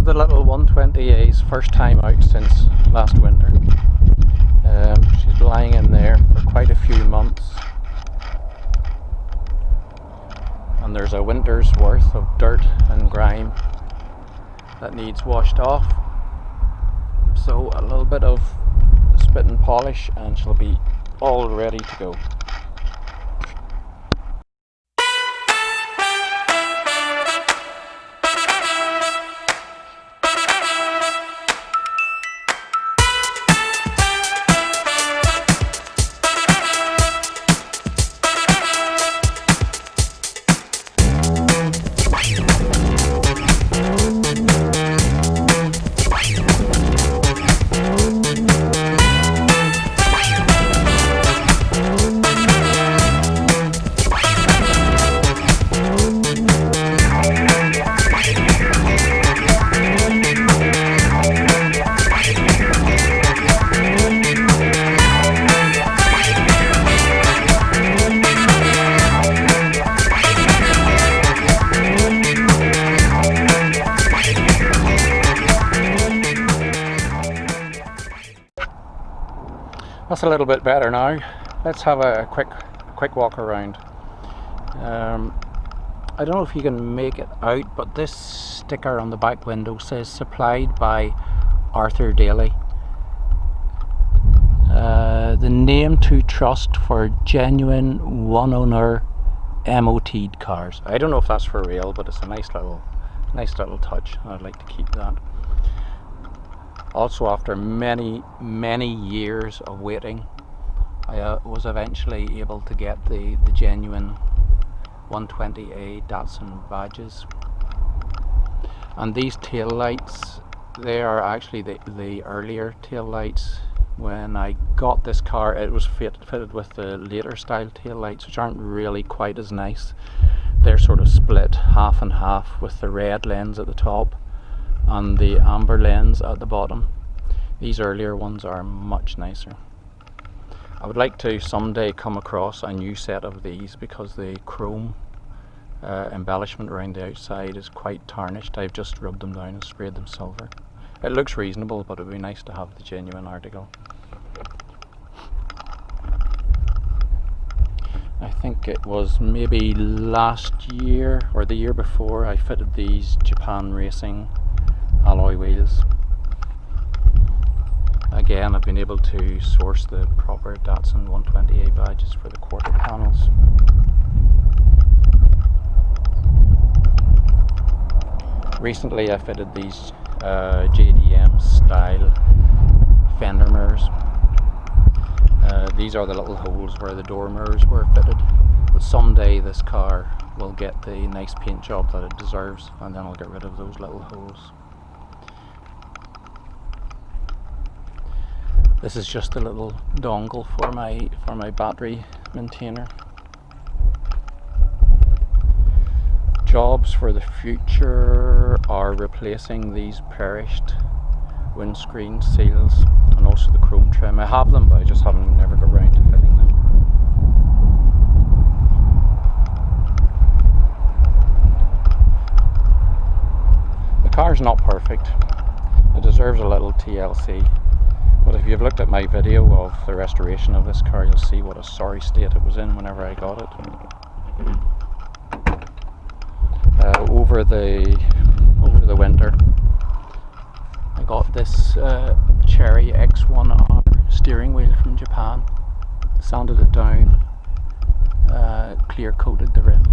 the little 120A's first time out since last winter. She's lying in there for quite a few months, and there's a winter's worth of dirt and grime that needs washed off. So a little bit of spit and polish and she'll be all ready to go. That's a little bit better now. Let's have a quick walk around. I don't know if you can make it out, but this sticker on the back window says supplied by Arthur Daly. The name to trust for genuine one owner MOT'd cars. I don't know if that's for real, but it's a nice little touch. I'd like to keep that. Also, after many years of waiting, I was eventually able to get the genuine 120A Datsun badges. And these tail lights, they are actually the earlier tail lights. When I got this car, it was fitted with the later style tail lights, which aren't really quite as nice. They're sort of split half and half, with the red lens at the top and the amber lens at the bottom. These earlier ones are much nicer. I would like to someday come across a new set of these, because the chrome embellishment around the outside is quite tarnished. I've just rubbed them down and sprayed them silver. It looks reasonable, but it would be nice to have the genuine article. I think it was maybe last year or the year before I fitted these Japan Racing alloy wheels. Again, I've been able to source the proper Datsun 120A badges for the quarter panels. Recently I fitted these JDM style fender mirrors. These are the little holes where the door mirrors were fitted, but someday this car will get the nice paint job that it deserves, and then I'll get rid of those little holes. This is just a little dongle for my battery maintainer. Jobs for the future are replacing these perished windscreen seals and also the chrome trim. I have them, but I just never got around to fitting them. The car's not perfect. It deserves a little TLC. But if you've looked at my video of the restoration of this car, you'll see what a sorry state it was in whenever I got it. Over the winter, I got this Cherry X1R steering wheel from Japan, sanded it down, clear coated the rim.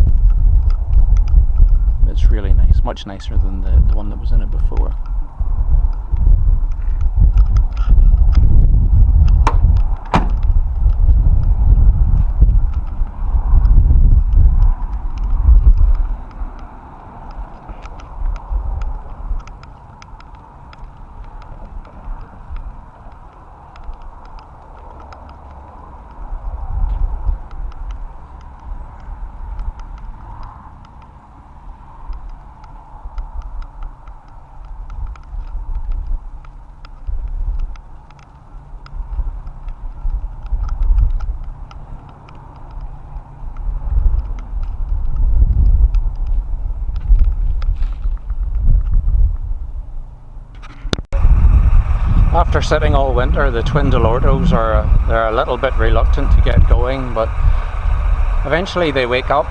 It's really nice, much nicer than the one that was in it before. After sitting all winter, the twin Delortos they're a little bit reluctant to get going, but eventually they wake up.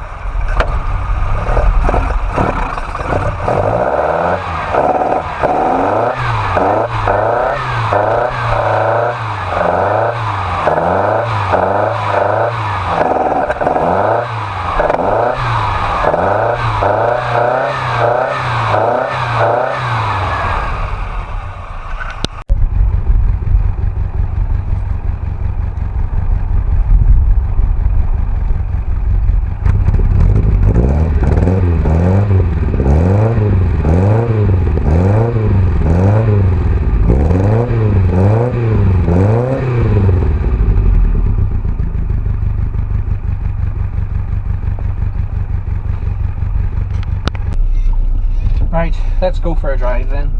Right, let's go for a drive then.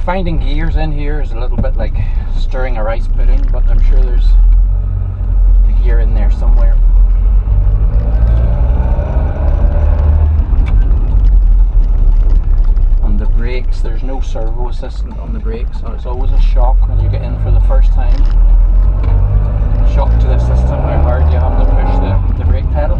Finding gears in here is a little bit like stirring a rice pudding, but I'm sure there's a gear in there somewhere. On the brakes, there's no servo assistant on the brakes, so it's always a shock when you get in for the first time. Shock to the system how hard you have to push the brake pedal.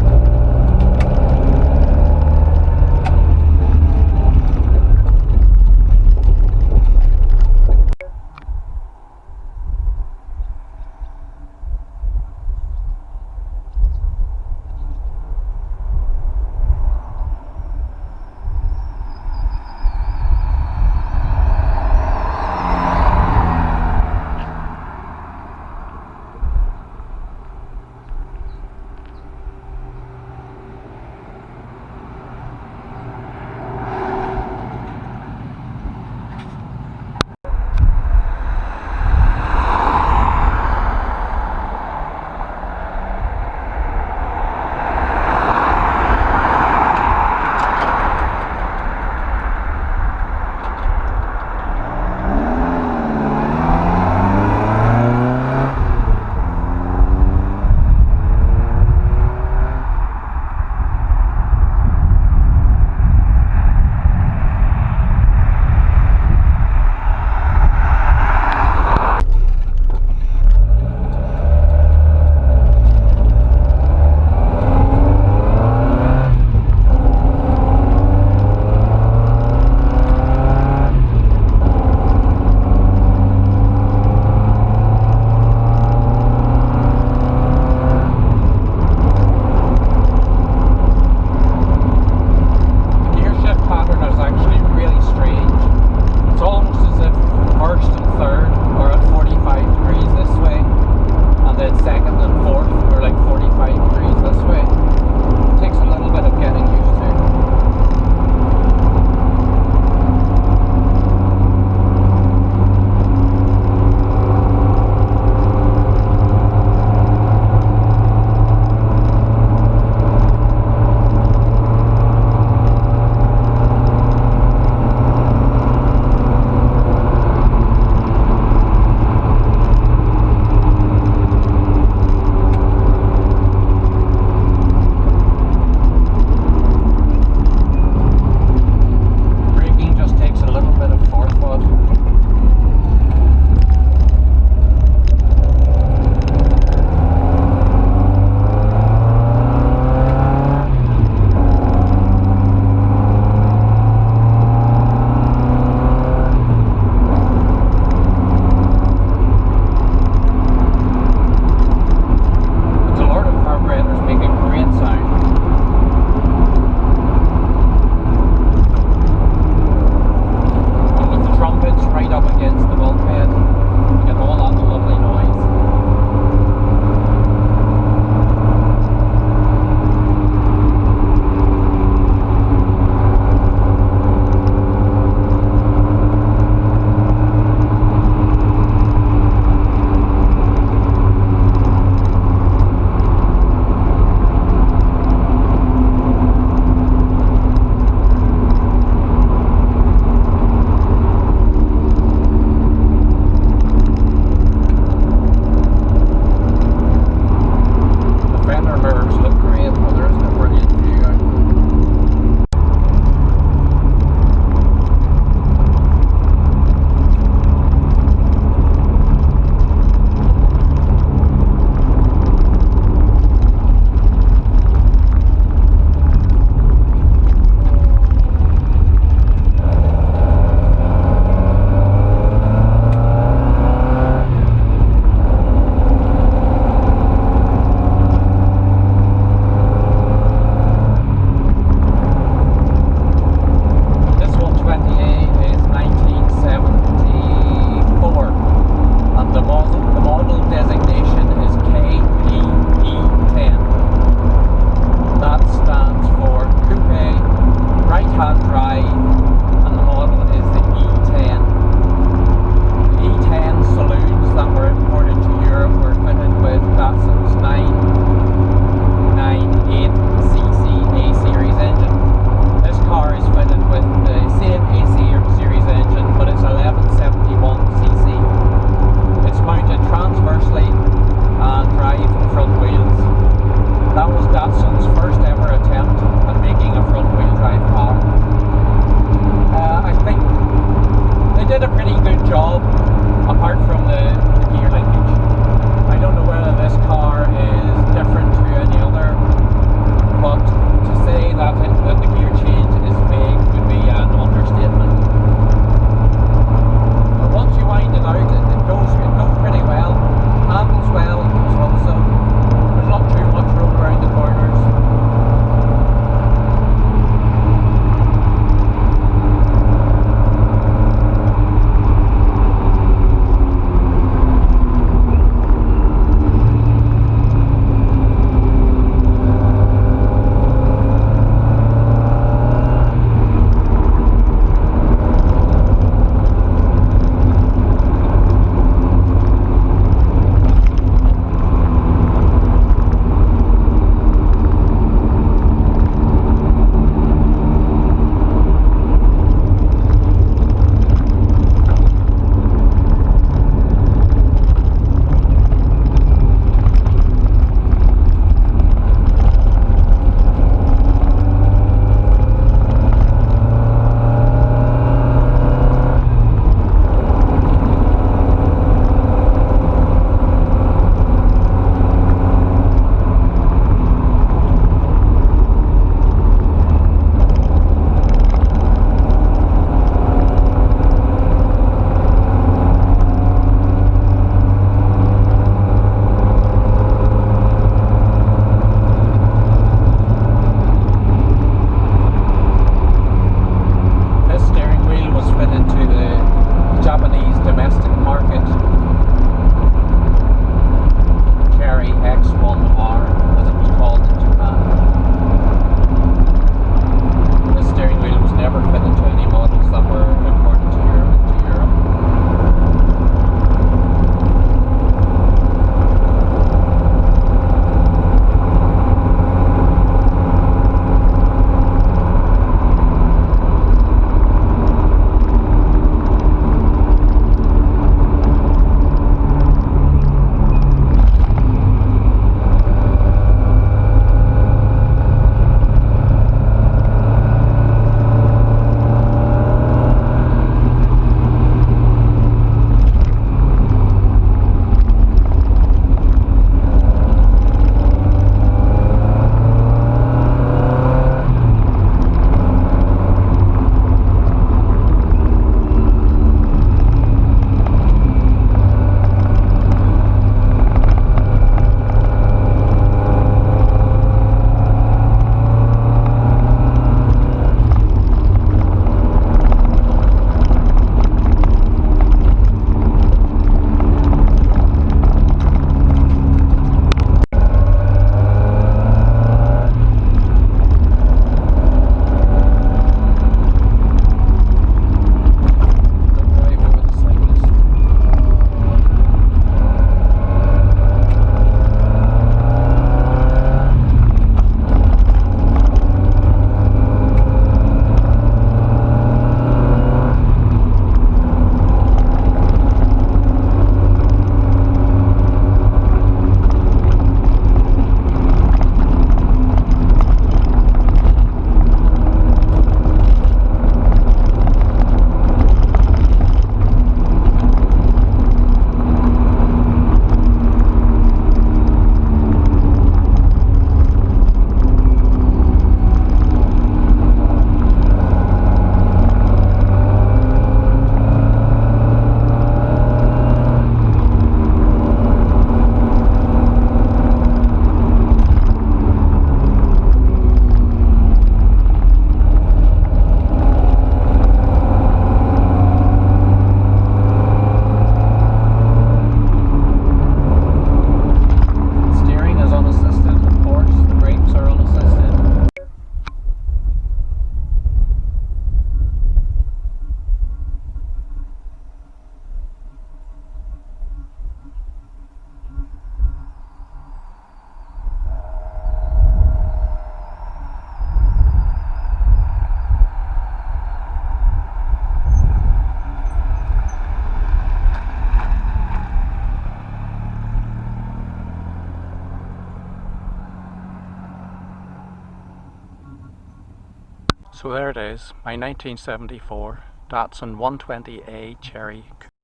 So there it is, my 1974 Datsun 120A Cherry Coupe.